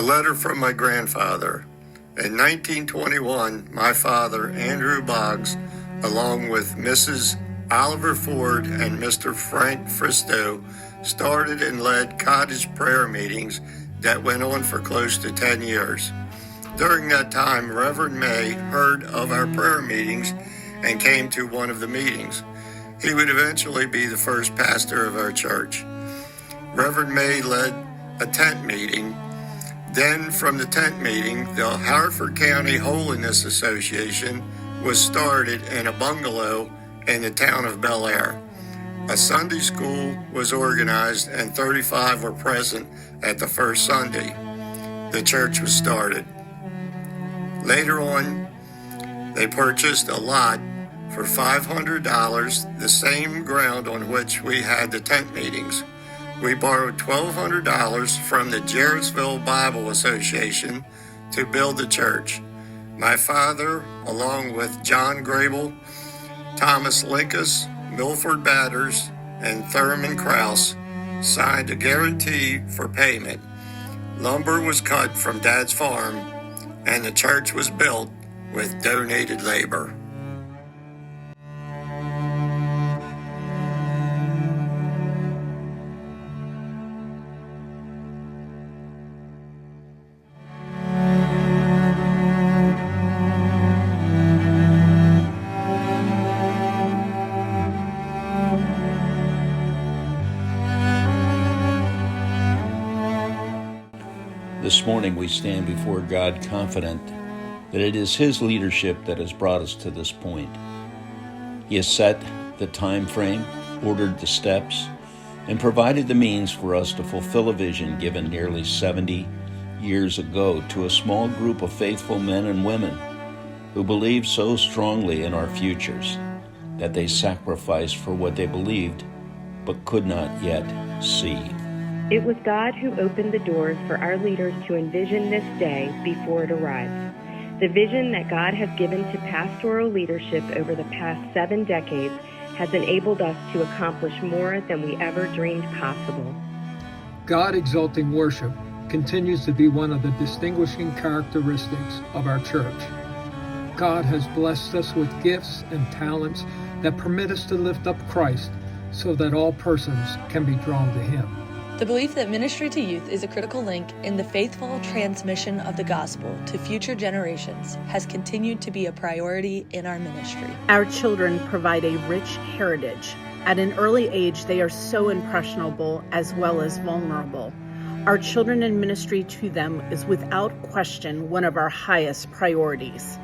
A letter from my grandfather. In 1921, my father, Andrew Boggs, along with Mrs. Oliver Ford and Mr. Frank Fristow, started and led cottage prayer meetings that went on for close to 10 years. During that time, Reverend May heard of our prayer meetings and came to one of the meetings. He would eventually be the first pastor of our church. Reverend May led a tent meeting. Then from the tent meeting, the Harford County Holiness Association was started in a bungalow in the town of Bel Air. A Sunday school was organized and 35 were present at the first Sunday. The church was started. Later on, they purchased a lot for $500, the same ground on which we had the tent meetings. We borrowed $1,200 from the Jarrettsville Bible Association to build the church. My father, along with John Grable, Thomas Linkus, Milford Batters, and Thurman Kraus, signed a guarantee for payment. Lumber was cut from Dad's farm, and the church was built with donated labor. This morning we stand before God confident that it is His leadership that has brought us to this point. He has set the time frame, ordered the steps, and provided the means for us to fulfill a vision given nearly 70 years ago to a small group of faithful men and women who believed so strongly in our futures that they sacrificed for what they believed but could not yet see. It was God who opened the doors for our leaders to envision this day before it arrived. The vision that God has given to pastoral leadership over the past 7 decades has enabled us to accomplish more than we ever dreamed possible. God-exalting worship continues to be one of the distinguishing characteristics of our church. God has blessed us with gifts and talents that permit us to lift up Christ so that all persons can be drawn to Him. The belief that ministry to youth is a critical link in the faithful transmission of the gospel to future generations has continued to be a priority in our ministry. Our children provide a rich heritage. At an early age, they are so impressionable as well as vulnerable. Our children and ministry to them is without question one of our highest priorities.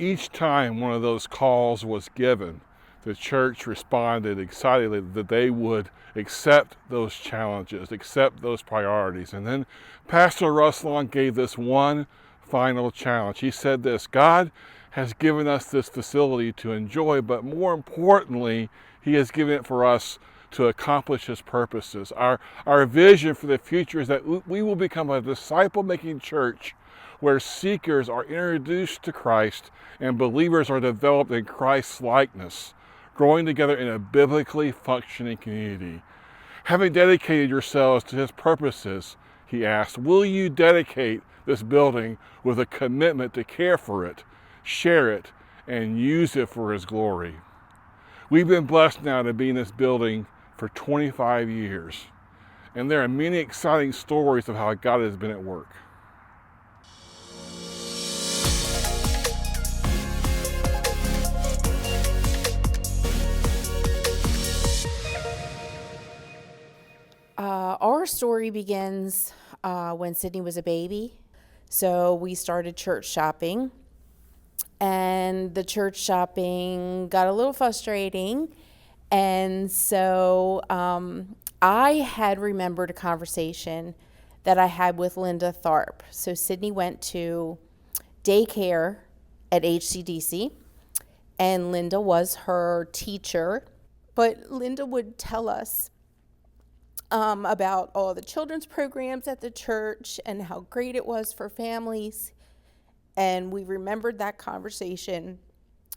Each time one of those calls was given, the church responded excitedly that they would accept those challenges, accept those priorities. And then Pastor Russ Long gave this one final challenge. He said this: God has given us this facility to enjoy, but more importantly, He has given it for us to accomplish His purposes. Our vision for the future is that we will become a disciple-making church where seekers are introduced to Christ and believers are developed in Christ's likeness, growing together in a biblically functioning community. Having dedicated yourselves to His purposes, he asked, will you dedicate this building with a commitment to care for it, share it, and use it for His glory? We've been blessed now to be in this building for 25 years, and there are many exciting stories of how God has been at work. Our story begins when Sydney was a baby. So we started church shopping, and the church shopping got a little frustrating. And so I had remembered a conversation that I had with Linda Tharp. So Sydney went to daycare at HCDC, and Linda was her teacher. But Linda would tell us about all the children's programs at the church and how great it was for families. And we remembered that conversation.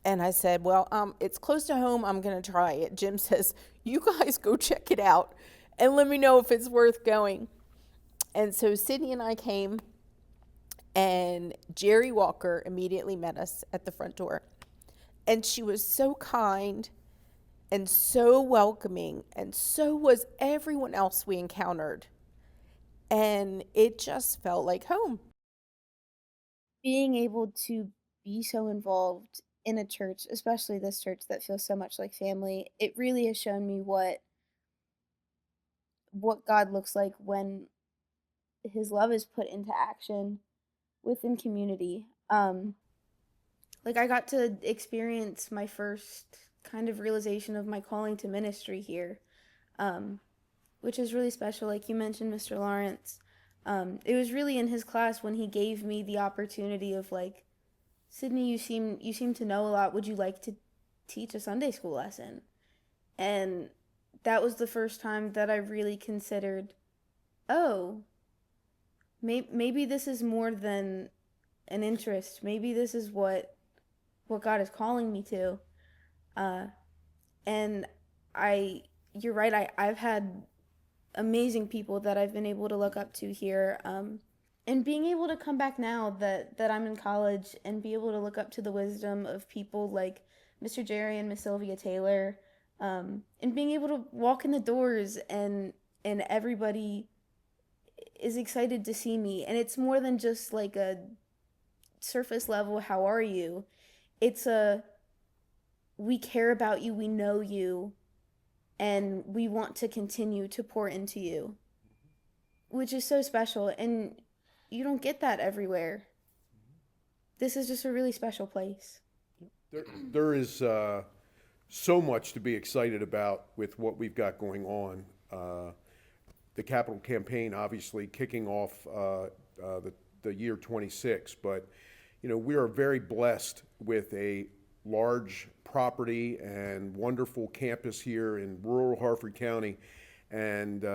And I said, well, it's close to home. I'm going to try it. Jim says, you guys go check it out. and let me know if it's worth going. And so Sydney and I came, and Jerry Walker immediately met us at the front door. And she was so kind and so welcoming, and so was everyone else we encountered. And it just felt like home. Being able to be so involved in a church, especially this church that feels so much like family, it really has shown me what God looks like when his love is put into action within community. Like I got to experience my first kind of realization of my calling to ministry here, which is really special. Like you mentioned, Mr. Lawrence, it was really in his class when he gave me the opportunity of like, Sydney, you seem to know a lot. Would you like to teach a Sunday school lesson? And that was the first time that I really considered, oh, maybe this is more than an interest. Maybe this is what God is calling me to. And you're right, I've had amazing people that I've been able to look up to here. And being able to come back now that I'm in college and be able to look up to the wisdom of people like Mr. Jerry and Miss Sylvia Taylor, and being able to walk in the doors and everybody is excited to see me. And it's more than just like a surface level, how are you? It's we care about you, we know you, and we want to continue to pour into you, which is so special. And you don't get that everywhere. This is just a really special place. There is so much to be excited about with what we've got going on. The capital campaign obviously kicking off the year 26, but we are very blessed with a large property and wonderful campus here in rural Harford County, and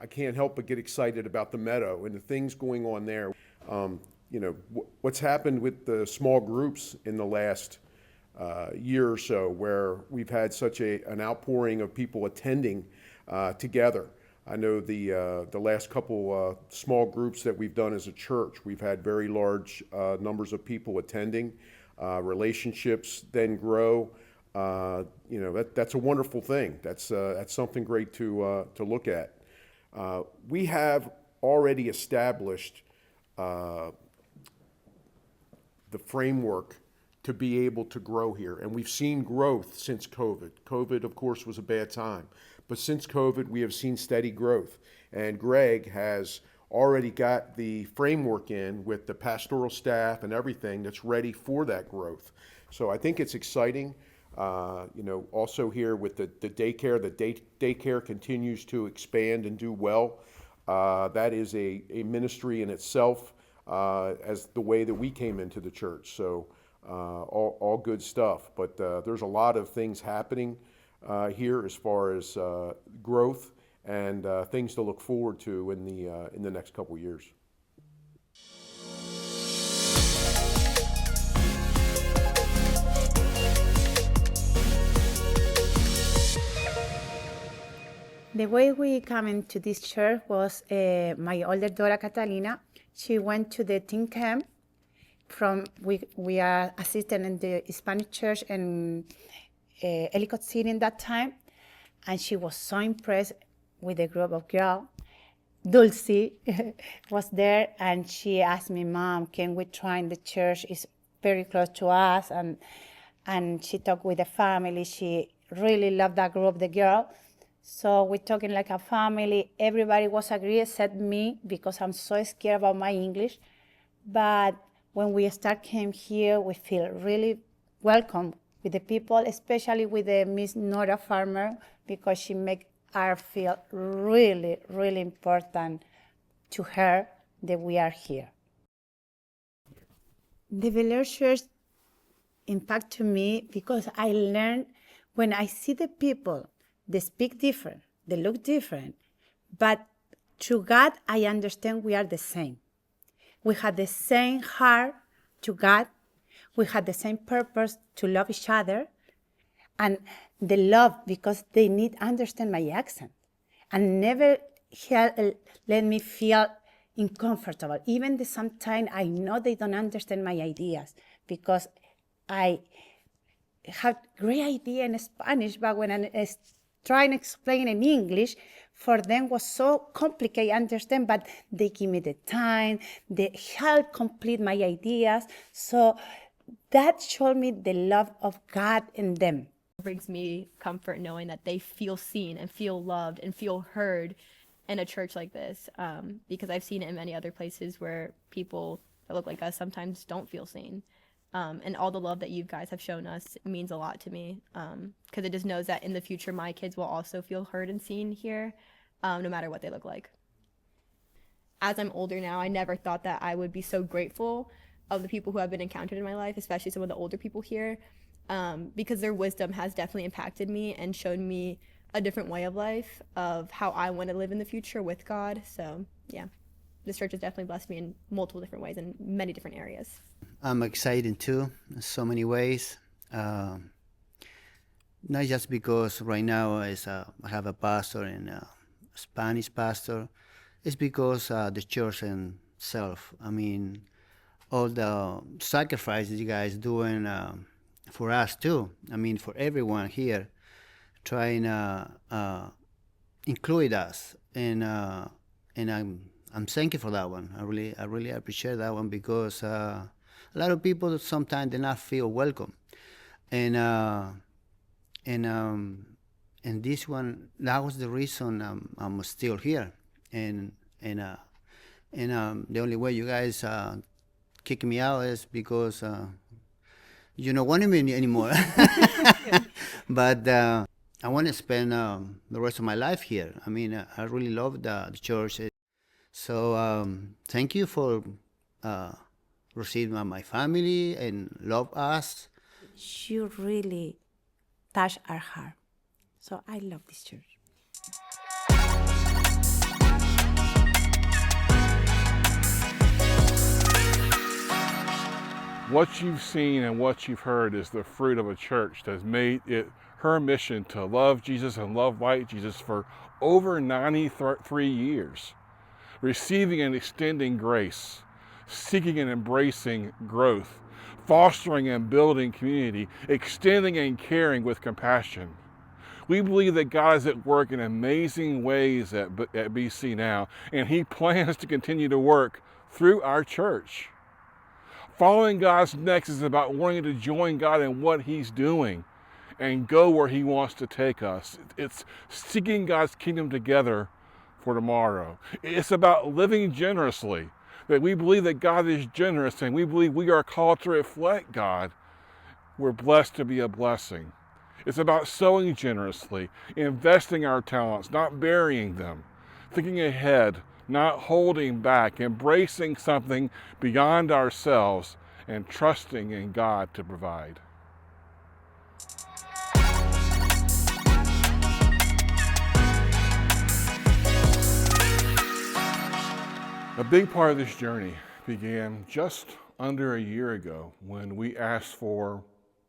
I can't help but get excited about the Meadow and the things going on there. What's happened with the small groups in the last year or so, where we've had such an outpouring of people attending together. I know the last couple small groups that we've done as a church, we've had very large numbers of people attending. Relationships then grow. That's a wonderful thing. That's something great to look at. We have already established the framework to be able to grow here. And we've seen growth since COVID. COVID, of course, was a bad time. But since COVID, we have seen steady growth. And Greg has already got the framework in with the pastoral staff and everything that's ready for that growth. So I think it's exciting. Also here with the daycare, daycare continues to expand and do well. That is a ministry in itself, as the way that we came into the church. So all good stuff. But there's a lot of things happening here as far as growth and things to look forward to in the next couple of years. The way we come into this church was my older daughter Catalina. She went to the teen camp. We are assistant in the Hispanic church in Ellicott City in that time, and she was so impressed with the group of girls. Dulcie was there, and she asked me, "Mom, can we try in the church? It's very close to us." And she talked with the family. She really loved that group, the girl. So we're talking like a family. Everybody was agreed except me, because I'm so scared about my English. But when we came here, we feel really welcome with the people, especially with the Miss Nora Farmer, because she makes us feel really, really important to her that we are here. The Bel Air Church impacted me because I learned when I see the people, they speak different, they look different, but through God, I understand we are the same. We have the same heart to God. We have the same purpose to love each other. And the love, because they need to understand my accent. and never let me feel uncomfortable. Even though sometimes I know they don't understand my ideas because I have great idea in Spanish, but when I try and explain in English, for them was so complicated to understand, but they give me the time, they help complete my ideas. So that showed me the love of God in them. It brings me comfort knowing that they feel seen and feel loved and feel heard in a church like this, because I've seen it in many other places where people that look like us sometimes don't feel seen. And all the love that you guys have shown us means a lot to me, because it just knows that in the future my kids will also feel heard and seen here, no matter what they look like. As I'm older now, I never thought that I would be so grateful of the people who have been encountered in my life, especially some of the older people here, because their wisdom has definitely impacted me and shown me a different way of life, of how I want to live in the future with God. So yeah, this church has definitely blessed me in multiple different ways in many different areas. I'm excited too, in so many ways. Not just because right now I have a pastor and a Spanish pastor. It's because the church itself. I mean, all the sacrifices you guys doing for us too. I mean, for everyone here, trying to include us, and I'm thankful for that one. I really appreciate that one, because a lot of people sometimes do not feel welcome, and this one, that was the reason I'm still here, and the only way you guys kick me out is because you don't want me anymore. But I want to spend the rest of my life here. I mean, I really love the church. So thank you for receiving my family and love us. You really touch our heart. So I love this church. What you've seen and what you've heard is the fruit of a church that's made it her mission to love Jesus and love like Jesus for over 93 years, receiving and extending grace, seeking and embracing growth, fostering and building community, extending and caring with compassion. We believe that God is at work in amazing ways at BC now, and He plans to continue to work through our church. Following God's next is about wanting to join God in what He's doing and go where He wants to take us. It's seeking God's kingdom together for tomorrow. It's about living generously, that we believe that God is generous and we believe we are called to reflect God. We're blessed to be a blessing. It's about sowing generously, investing our talents, not burying them, thinking ahead, not holding back, embracing something beyond ourselves, and trusting in God to provide. A big part of this journey began just under a year ago when we asked for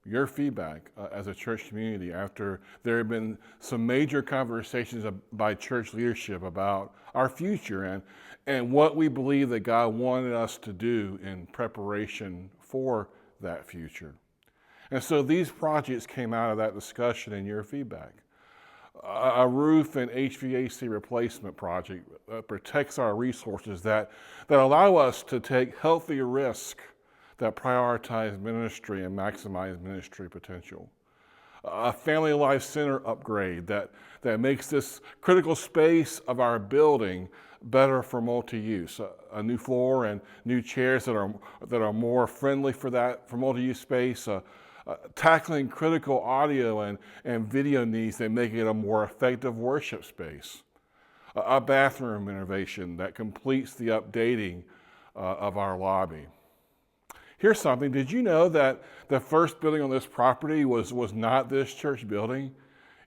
your feedback as a church community after there had been some major conversations by church leadership about our future and what we believe that God wanted us to do in preparation for that future. And so these projects came out of that discussion and your feedback. A roof and HVAC replacement project protects our resources that allow us to take healthy risk that prioritize ministry and maximize ministry potential. A family life center upgrade that makes this critical space of our building better for multi-use. A new floor and new chairs that are more friendly for multi-use space. Tackling critical audio and video needs that make it a more effective worship space. A bathroom renovation that completes the updating of our lobby. Here's something, did you know that the first building on this property was not this church building?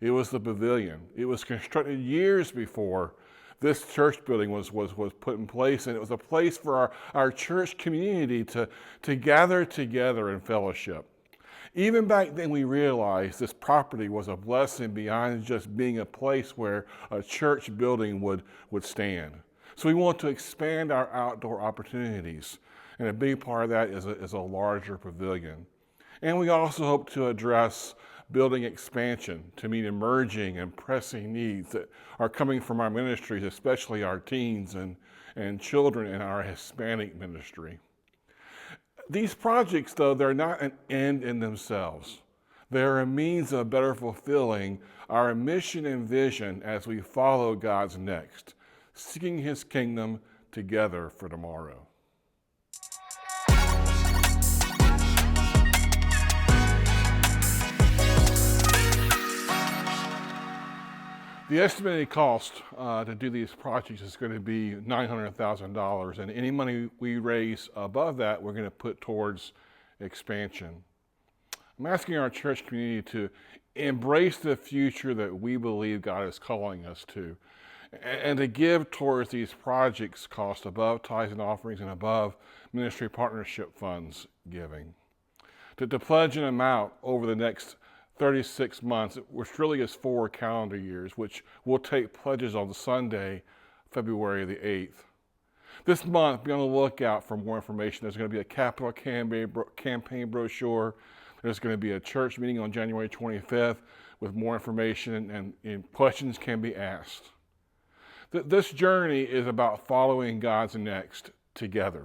It was the pavilion. It was constructed years before this church building was put in place, and it was a place for our church community to gather together in fellowship. Even back then, we realized this property was a blessing beyond just being a place where a church building would stand. So we want to expand our outdoor opportunities, and a big part of that is a larger pavilion. And we also hope to address building expansion to meet emerging and pressing needs that are coming from our ministries, especially our teens and children in our Hispanic ministry. These projects, though, they're not an end in themselves. They're a means of better fulfilling our mission and vision as we follow God's next, seeking His kingdom together for tomorrow. The estimated cost to do these projects is going to be $900,000, and any money we raise above that, we're going to put towards expansion. I'm asking our church community to embrace the future that we believe God is calling us to, and to give towards these projects cost above tithes and offerings and above ministry partnership funds giving. To pledge an amount over the next 36 months, which really is 4 calendar years, which will take pledges on Sunday, February the 8th. This month, be on the lookout for more information. There's going to be a capital campaign brochure. There's going to be a church meeting on January 25th with more information, and questions can be asked. This journey is about following God's next together.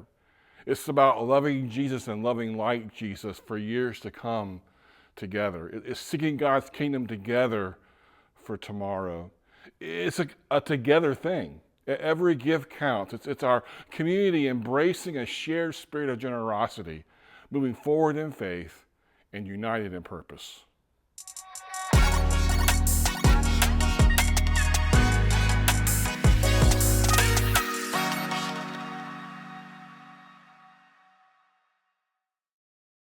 It's about loving Jesus and loving like Jesus for years to come together. It's seeking God's kingdom together for tomorrow. It's a together thing. Every gift counts. It's our community embracing a shared spirit of generosity, moving forward in faith and united in purpose.